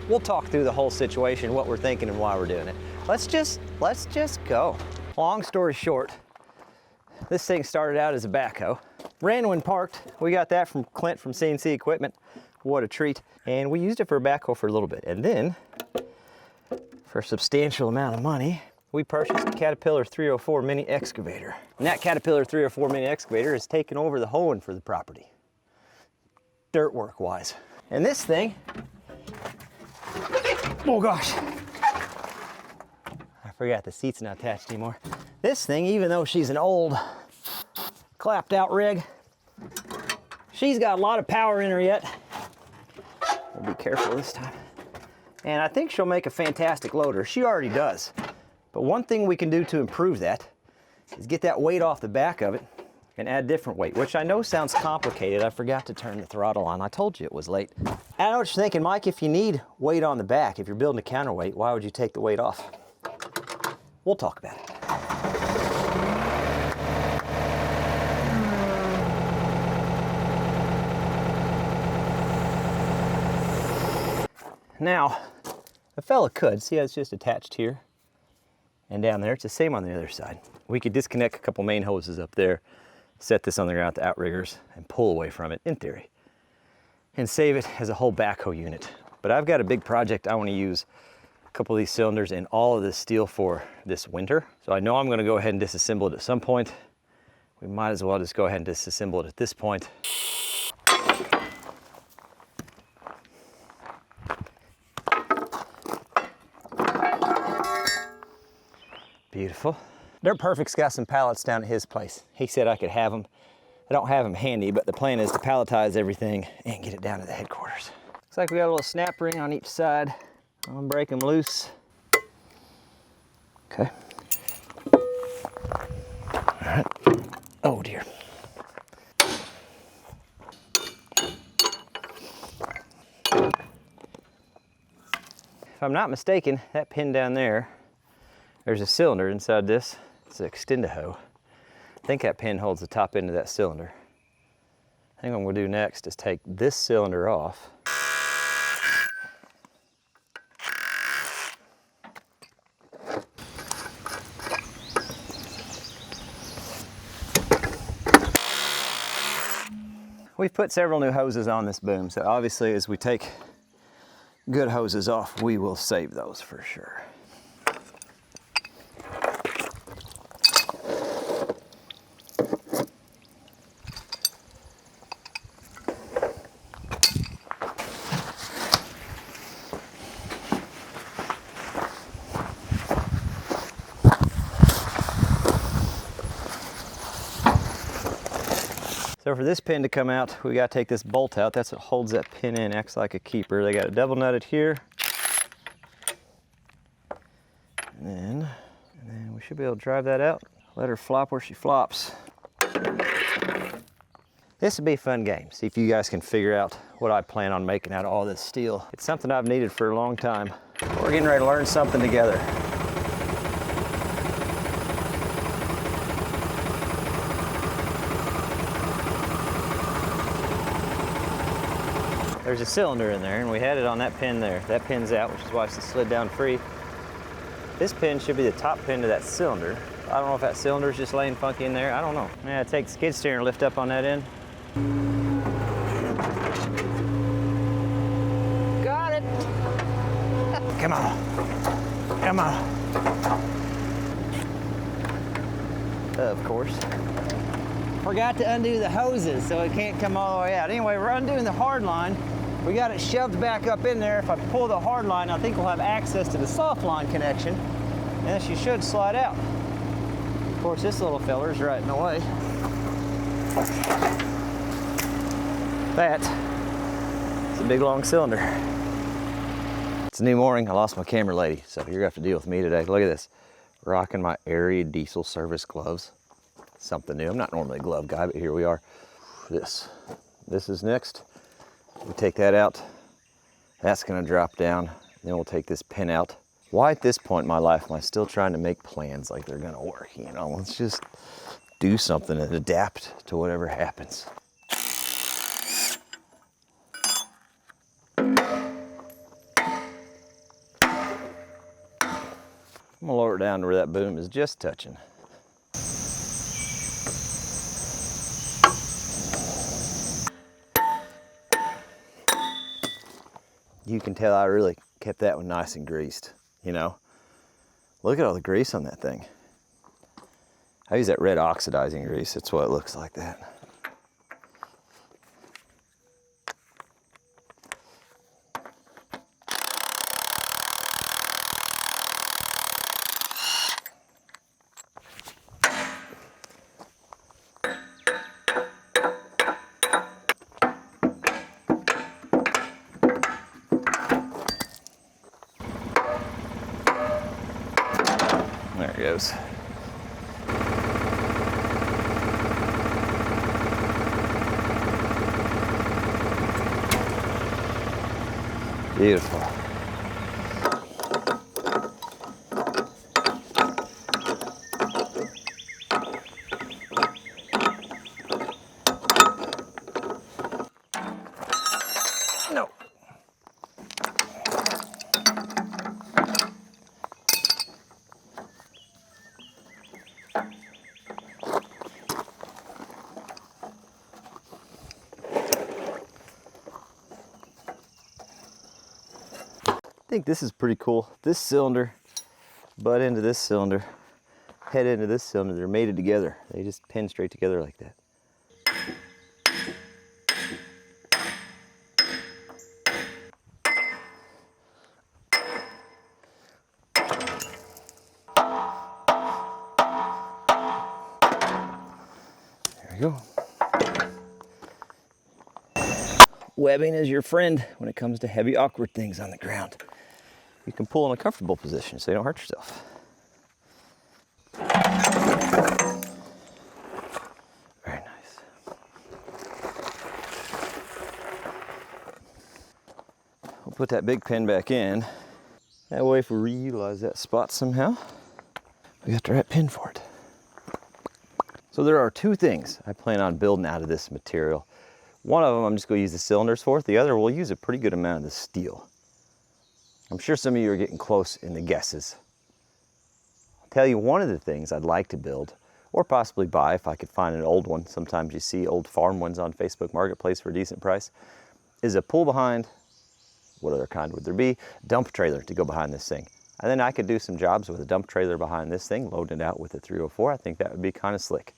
We'll talk through the whole situation, what we're thinking and why we're doing it. Let's just go. Long story short, this thing started out as a backhoe. Ran when parked. We got that from Clint from CNC Equipment. What a treat. And we used it for a backhoe for a little bit. And then, for a substantial amount of money, we purchased a Caterpillar 304 mini excavator. And that Caterpillar 304 mini excavator has taken over the hoeing for the property, dirt work wise. And this thing, oh gosh, I forgot the seat's not attached anymore. This thing, even though she's an old clapped out rig, she's got a lot of power in her yet. We'll be careful this time. And I think she'll make a fantastic loader. She already does. But one thing we can do to improve that is get that weight off the back of it and add different weight, which I know sounds complicated. I forgot to turn the throttle on. I told you it was late. I know what you're thinking, Mike, if you need weight on the back, if you're building a counterweight, why would you take the weight off? We'll talk about it. Now, a fella could, see how it's just attached here and down there. It's the same on the other side. We could disconnect a couple main hoses up there, set this on the ground with the outriggers and pull away from it, in theory, and save it as a whole backhoe unit. But I've got a big project. I want to use a couple of these cylinders and all of this steel for this winter. So I know I'm going to go ahead and disassemble it at some point. We might as well just go ahead and disassemble it at this point. Beautiful. Dirt Perfect's got some pallets down at his place. He said I could have them. I don't have them handy, but the plan is to palletize everything and get it down to the headquarters. Looks like we got a little snap ring on each side. I'm gonna break them loose. Okay. All right. Oh dear. If I'm not mistaken, that pin down there, there's a cylinder inside this. It's an extend-a-hoe. I think that pin holds the top end of that cylinder. I think what I'm gonna do next is take this cylinder off. We've put several new hoses on this boom, so obviously as we take good hoses off, we will save those for sure. So for this pin to come out, we gotta take this bolt out. That's what holds that pin in, acts like a keeper. They got it double nutted here. And then we should be able to drive that out. Let her flop where she flops. This would be a fun game. See if you guys can figure out what I plan on making out of all this steel. It's something I've needed for a long time. We're getting ready to learn something together. There's a cylinder in there, and we had it on that pin there. That pin's out, which is why it's slid down free. This pin should be the top pin to that cylinder. I don't know if that cylinder's just laying funky in there. I don't know. Yeah, take the skid steer and lift up on that end. Got it. Come on. Come on. Of course. Forgot to undo the hoses, so it can't come all the way out. Anyway, we're undoing the hard line. We got it shoved back up in there. If I pull the hard line, I think we'll have access to the soft line connection, and then she should slide out. Of course, this little feller's right in the way. That is a big long cylinder. It's a new morning. I lost my camera lady, so you're gonna have to deal with me today. Look at this. Rocking my area diesel service gloves. Something new. I'm not normally a glove guy, but here we are. This is next. We take that out. That's gonna drop down. Then we'll take this pin out. Why at this point in my life am I still trying to make plans like they're gonna work? You know, let's just do something and adapt to whatever happens. I'm gonna lower it down to where that boom is just touching. You can tell I really kept that one nice and greased, you know? Look at all the grease on that thing. I use that red oxidizing grease. That's why it looks like that. There it goes. Beautiful. No. I think this is pretty cool. This cylinder butt into this cylinder, head into this cylinder, they're mated together. They just pin straight together like that. There we go. Webbing is your friend when it comes to heavy, awkward things on the ground. You can pull in a comfortable position so you don't hurt yourself. Very nice. We'll put that big pin back in. That way if we reutilize that spot somehow, we got the right pin for it. So there are two things I plan on building out of this material. One of them I'm just going to use the cylinders for. The other we'll use a pretty good amount of the steel. I'm sure some of you are getting close in the guesses. I'll tell you one of the things I'd like to build, or possibly buy if I could find an old one. Sometimes you see old farm ones on Facebook Marketplace for a decent price, is a pull behind, what other kind would there be, dump trailer to go behind this thing. And then I could do some jobs with a dump trailer behind this thing, load it out with a 304. I think that would be kind of slick.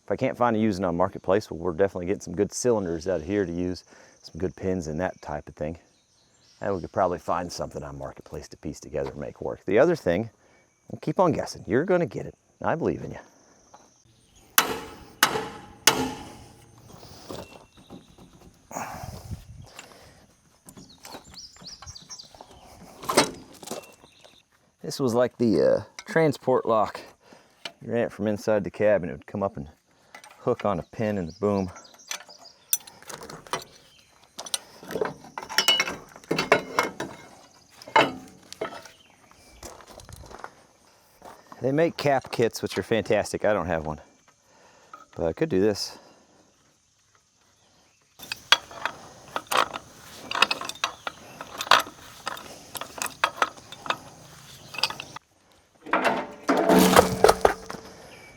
If I can't find a using on Marketplace, well, we're definitely getting some good cylinders out here to use, some good pins and that type of thing. And we could probably find something on Marketplace to piece together and make work. The other thing, well, keep on guessing. You're going to get it. I believe in you. This was like the transport lock. You ran it from inside the cab and it would come up and hook on a pin in the boom. They make cap kits, which are fantastic. I don't have one, but I could do this.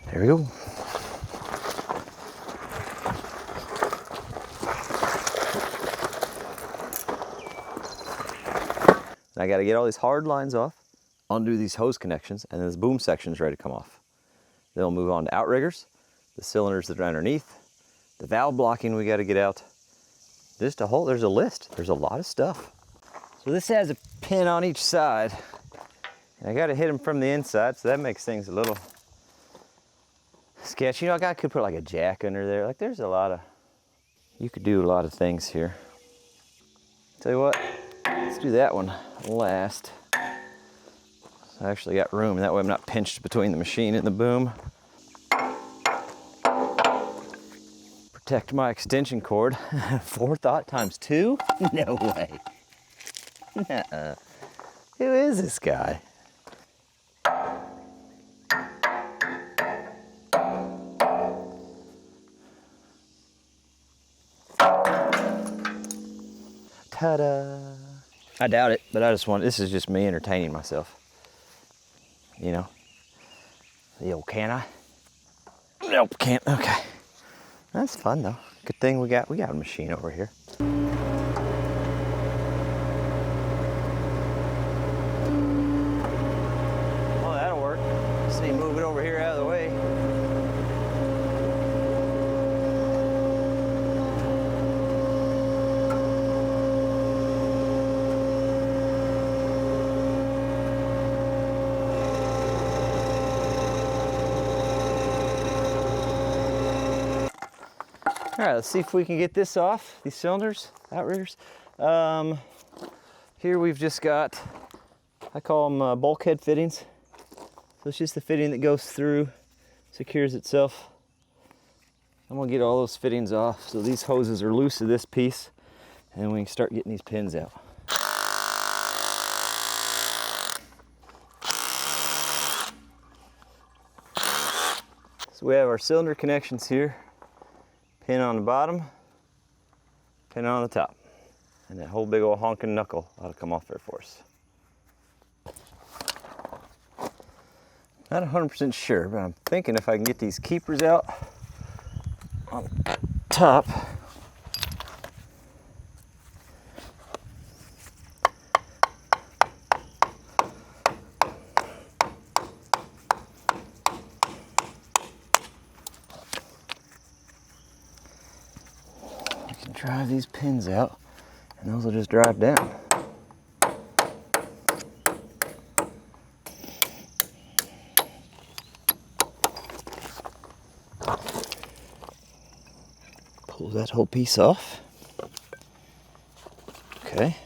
There we go. I got to get all these hard lines off, undo these hose connections, and then this boom section is ready to come off. Then we'll move on to outriggers, the cylinders that are underneath, the valve blocking we got to get out. Just a whole, there's a list. There's a lot of stuff. So this has a pin on each side. And I got to hit them from the inside, so that makes things a little sketchy. You know, I could put like a jack under there. Like there's a lot of, you could do a lot of things here. Tell you what, let's do that one last. So I actually got room, and that way I'm not pinched between the machine and the boom. Protect my extension cord. Forethought times 2? No way. Nuh-uh. Who is this guy? Ta-da! I doubt it, but I just want, this is just me entertaining myself. you know. The old can I? Nope, can't. Okay. That's fun though. Good thing we got a machine over here. Oh, that'll work. See, move it over here out of the way. All right, let's see if we can get this off, these cylinders, outriggers. Here we've just got, I call them bulkhead fittings. So it's just the fitting that goes through, secures itself. I'm gonna get all those fittings off. So these hoses are loose to this piece, and we can start getting these pins out. So we have our cylinder connections here. Pin on the bottom, pin on the top. And that whole big old honking knuckle ought to come off there for us. Not 100% sure, but I'm thinking if I can get these keepers out on top. Drive these pins out, and those will just drive down. Pull that whole piece off. Okay.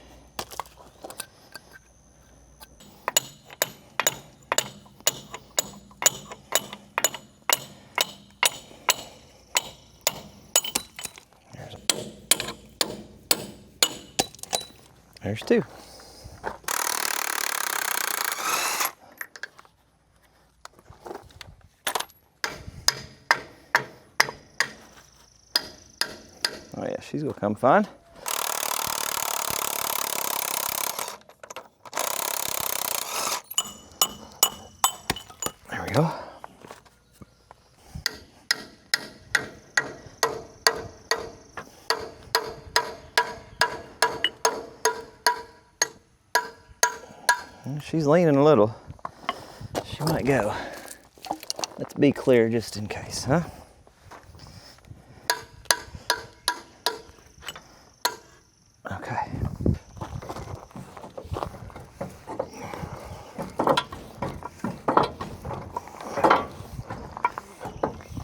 There's two. Oh yeah, she's gonna come fine. There we go. She's leaning a little. She might go. Let's be clear just in case, huh? Okay.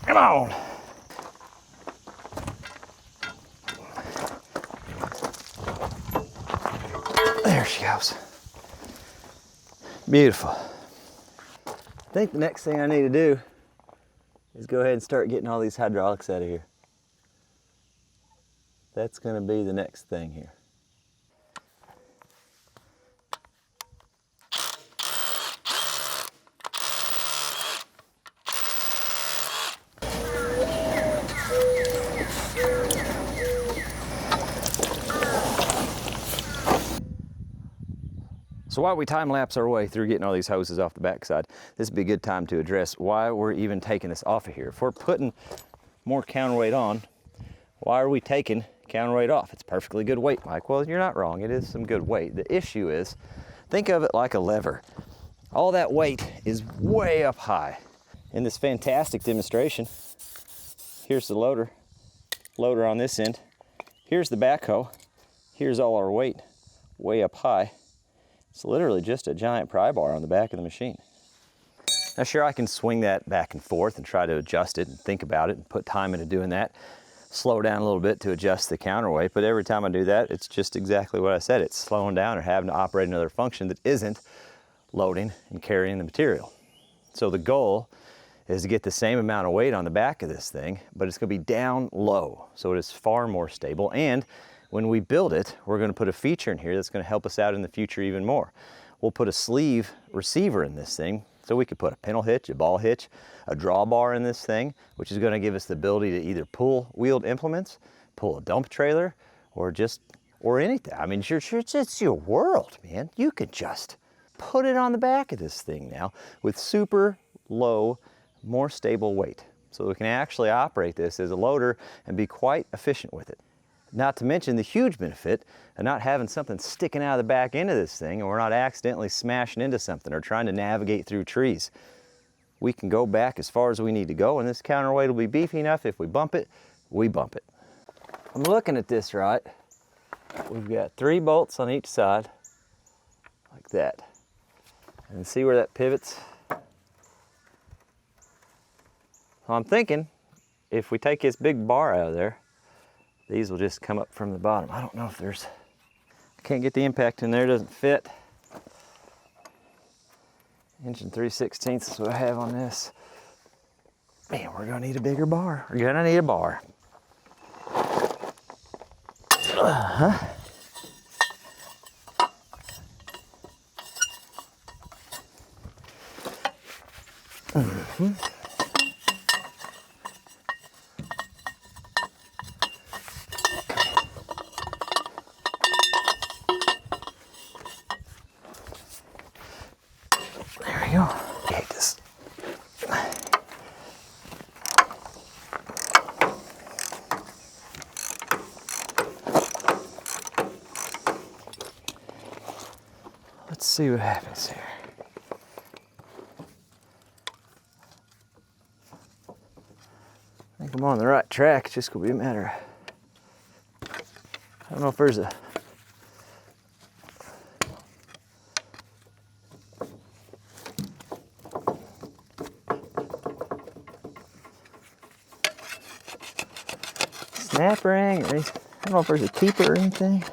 Come on. There she goes. Beautiful. I think the next thing I need to do is go ahead and start getting all these hydraulics out of here. That's going to be the next thing here. So while we time-lapse our way through getting all these hoses off the backside, this would be a good time to address why we're even taking this off of here. If we're putting more counterweight on, why are we taking counterweight off? It's perfectly good weight, Mike. Well, you're not wrong. It is some good weight. The issue is, think of it like a lever. All that weight is way up high. In this fantastic demonstration, here's the loader on this end. Here's the backhoe. Here's all our weight way up high. It's literally just a giant pry bar on the back of the machine. Now sure, I can swing that back and forth and try to adjust it and think about it and put time into doing that. Slow down a little bit to adjust the counterweight, but every time I do that, it's just exactly what I said. It's slowing down or having to operate another function that isn't loading and carrying the material. So the goal is to get the same amount of weight on the back of this thing, but it's gonna be down low, so it is far more stable. And when we build it, we're going to put a feature in here that's going to help us out in the future even more. We'll put a sleeve receiver in this thing, so we could put a pintle hitch, a ball hitch, a drawbar in this thing, which is going to give us the ability to either pull wheeled implements, pull a dump trailer, or anything. I mean, it's your world, man. You can just put it on the back of this thing now with super low, more stable weight. So we can actually operate this as a loader and be quite efficient with it. Not to mention the huge benefit of not having something sticking out of the back end of this thing, and we're not accidentally smashing into something or trying to navigate through trees. We can go back as far as we need to go, and this counterweight will be beefy enough. If we bump it, we bump it. I'm looking at this right. We've got 3 bolts on each side, like that. And see where that pivots? So I'm thinking, if we take this big bar out of there, these will just come up from the bottom. I don't know if there's, I can't get the impact in there, it doesn't fit. 1 3/16 is what I have on this. Man, we're gonna need a bigger bar. We're gonna need a bar. There we go. I hate this. Let's see what happens here. I think I'm on the right track. It's just gonna be a matter of, I don't know if there's a snap ring or anything. I don't know if there's a keeper or anything.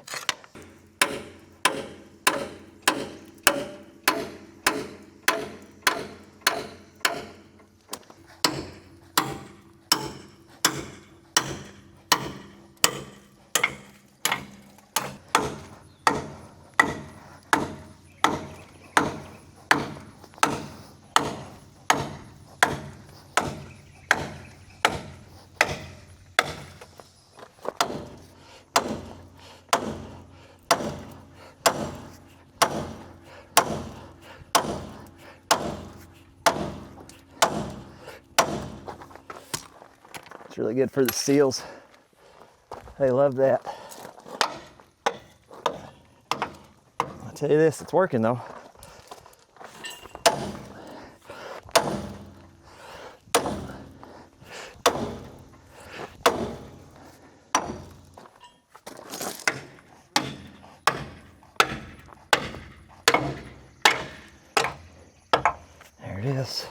It's really good for the seals. They love that. I'll tell you this, it's working though. There it is.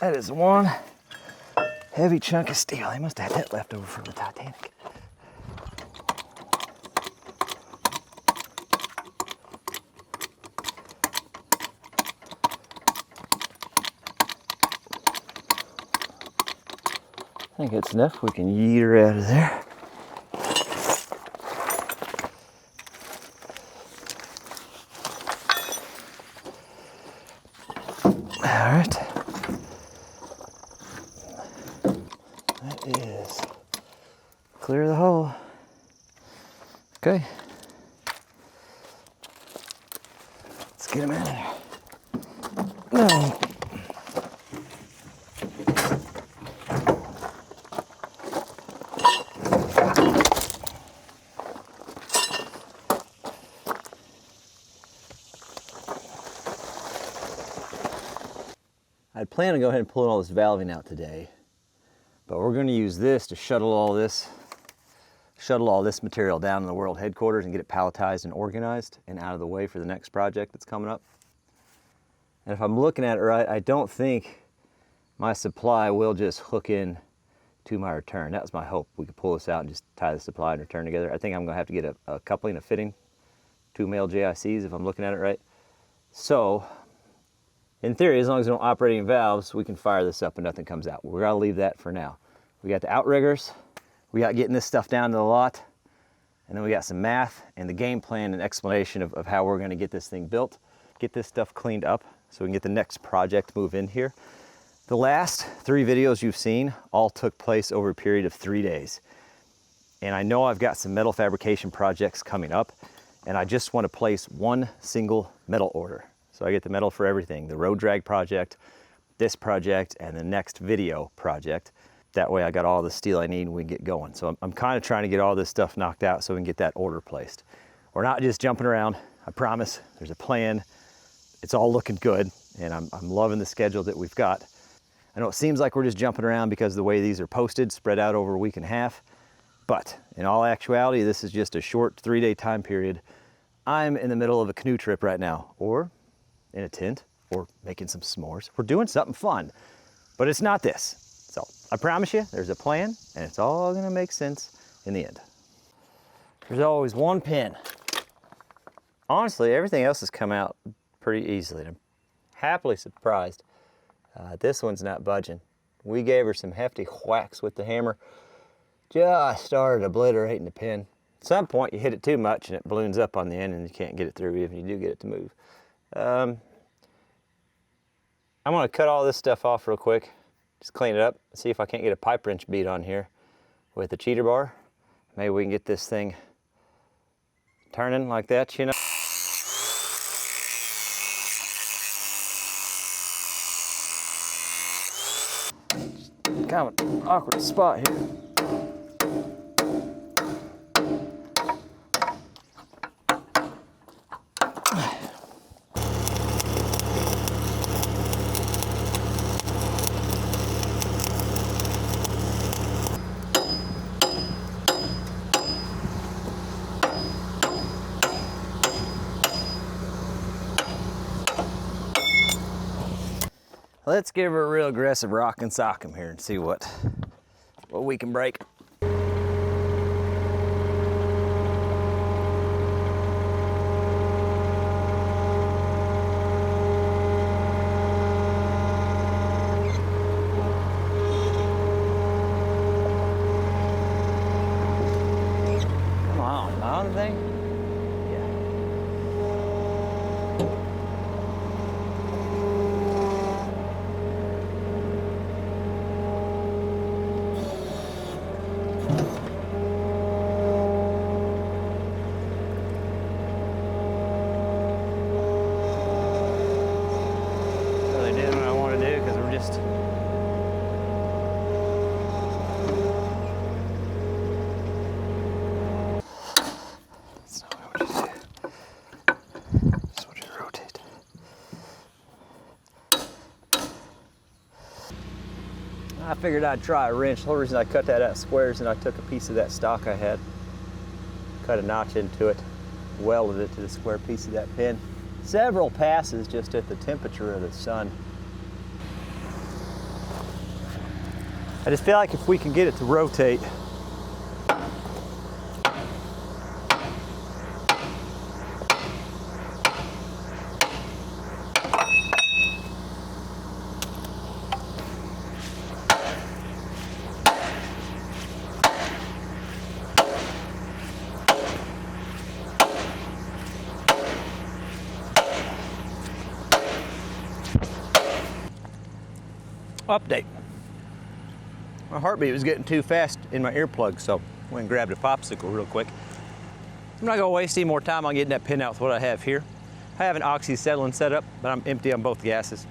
That is one heavy chunk of steel. They must have had that left over from the Titanic. I think it's enough. We can yeet her out of there. All right. That is clear the hole. Okay. Let's get him out of there. No. I'd plan on going ahead and pulling all this valving out today, but we're going to use this to shuttle all this material down to the world headquarters and get it palletized and organized and out of the way for the next project that's coming up. And if I'm looking at it right, I don't think my supply will just hook in to my return. That was my hope. We could pull this out and just tie the supply and return together. I think I'm going to have to get a coupling, a fitting, 2 male JICs if I'm looking at it right. So in theory, as long as we don't operate any valves, we can fire this up and nothing comes out. We're gonna leave that for now. We got the outriggers, we got getting this stuff down to the lot, and then we got some math and the game plan and explanation of how we're gonna get this thing built, get this stuff cleaned up so we can get the next project move in here. The last 3 videos you've seen all took place over a period of 3 days. and I know I've got some metal fabrication projects coming up, and I just want to place one single metal order. So I get the metal for everything, the road drag project, this project, and the next video project. That way I got all the steel I need and we can get going. So I'm kind of trying to get all this stuff knocked out so we can get that order placed. We're not just jumping around, I promise. There's a plan. It's all looking good, and I'm loving the schedule that we've got. I know it seems like we're just jumping around because of the way these are posted, spread out over a week and a half, but in all actuality, this is just a short 3-day time period. I'm in the middle of a canoe trip right now, or in a tent, or making some s'mores. We're doing something fun, but it's not this. So I promise you, there's a plan, and it's all gonna make sense in the end. There's always one pin. Honestly, everything else has come out pretty easily, and I'm happily surprised. This one's not budging. We gave her some hefty whacks with the hammer. Just started obliterating the pin. At some point you hit it too much and it balloons up on the end and you can't get it through even if you do get it to move. I'm gonna cut all this stuff off real quick. Just clean it up, see if I can't get a pipe wrench bead on here with the cheater bar. Maybe we can get this thing turning like that, you know. Kind of an awkward spot here. Let's give her a real aggressive rock and sock 'em here and see what we can break. Come on thing. I figured I'd try a wrench. The whole reason I cut that out of squares and I took a piece of that stock I had, cut a notch into it, welded it to the square piece of that pin. Several passes just at the temperature of the sun. I just feel like if we can get it to rotate, update. My heartbeat was getting too fast in my earplug, so I went and grabbed a popsicle real quick. I'm not gonna waste any more time on getting that pin out with what I have here. I have an oxyacetylene set up, but I'm empty on both gases.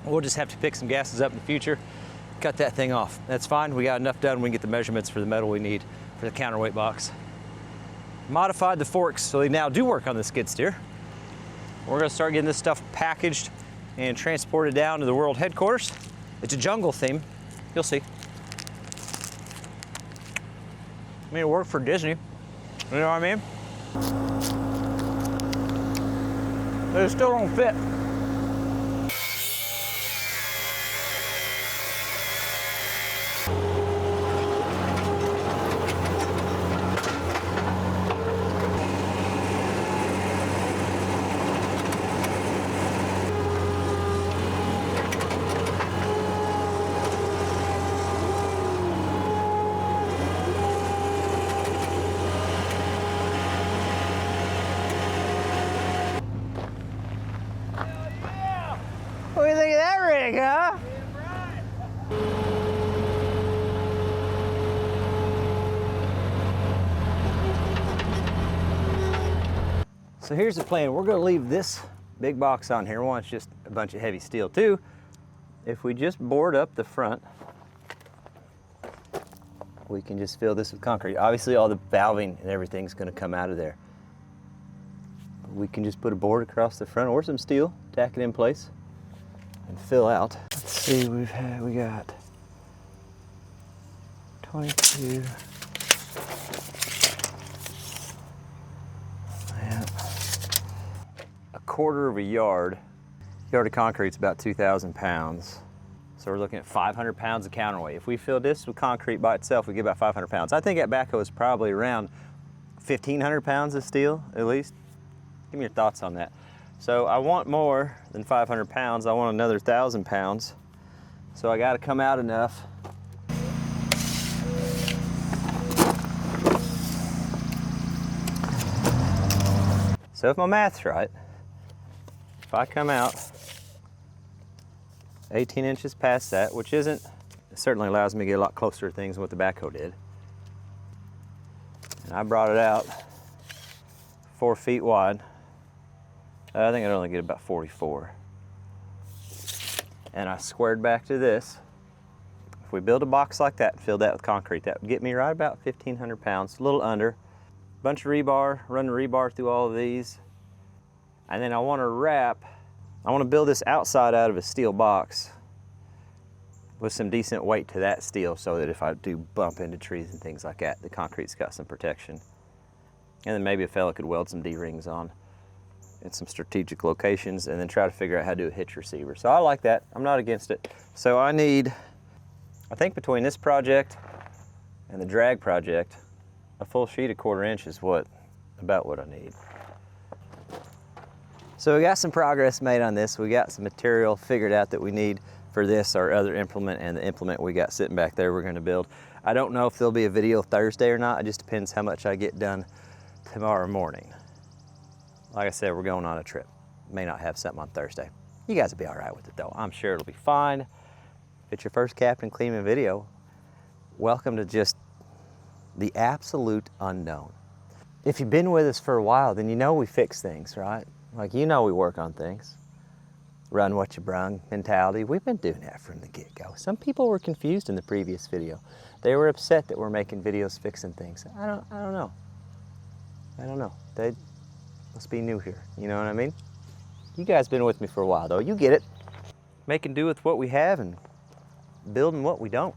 We'll just have to pick some gases up in the future, cut that thing off. That's fine, we got enough done, we can get the measurements for the metal we need for the counterweight box. Modified the forks so they now do work on the skid steer. We're gonna start getting this stuff packaged and transported down to the world headquarters. It's a jungle theme, you'll see. I mean, it worked for Disney, you know what I mean? But it still don't fit. What do you think of that rig, huh? So here's the plan. We're gonna leave this big box on here. One, it's just a bunch of heavy steel. Two, if we just board up the front, we can just fill this with concrete. Obviously all the valving and everything's gonna come out of there. We can just put a board across the front or some steel, tack it in place, and fill out. Let's see, we got 22. Yeah. A quarter of a yard. Yard of concrete's about 2,000 pounds. So we're looking at 500 pounds of counterweight. If we fill this with concrete by itself, we get about 500 pounds. I think that backhoe is probably around 1,500 pounds of steel, at least. Give me your thoughts on that. So I want more than 500 pounds. I want another 1,000 pounds. So I gotta come out enough. So if my math's right, if I come out 18 inches past that, which isn't, it certainly allows me to get a lot closer to things than what the backhoe did. And I brought it out 4 feet wide. I think I'd only get about 44. And I squared back to this. If we build a box like that and fill that with concrete, that would get me right about 1,500 pounds, a little under. Bunch of rebar, run the rebar through all of these. And then I want to build this outside out of a steel box with some decent weight to that steel so that if I do bump into trees and things like that, the concrete's got some protection. And then maybe a fella could weld some D-rings on in some strategic locations and then try to figure out how to do a hitch receiver. So I like that, I'm not against it. So I need, I think between this project and the drag project, a full sheet of 1/4 inch is about what I need. So we got some progress made on this. We got some material figured out that we need for this, our other implement, and the implement we got sitting back there we're gonna build. I don't know if there'll be a video Thursday or not. It just depends how much I get done tomorrow morning. Like I said, we're going on a trip. May not have something on Thursday. You guys will be all right with it though. I'm sure it'll be fine. If it's your first Captain Kleeman video, welcome to just the absolute unknown. If you've been with us for a while, then you know we fix things, right? Like, you know we work on things. Run what you brung mentality. We've been doing that from the get-go. Some people were confused in the previous video. They were upset that we're making videos fixing things. I don't know. I don't know. They must be new here. You know what I mean? You guys been with me for a while though. You get it. Making do with what we have and building what we don't.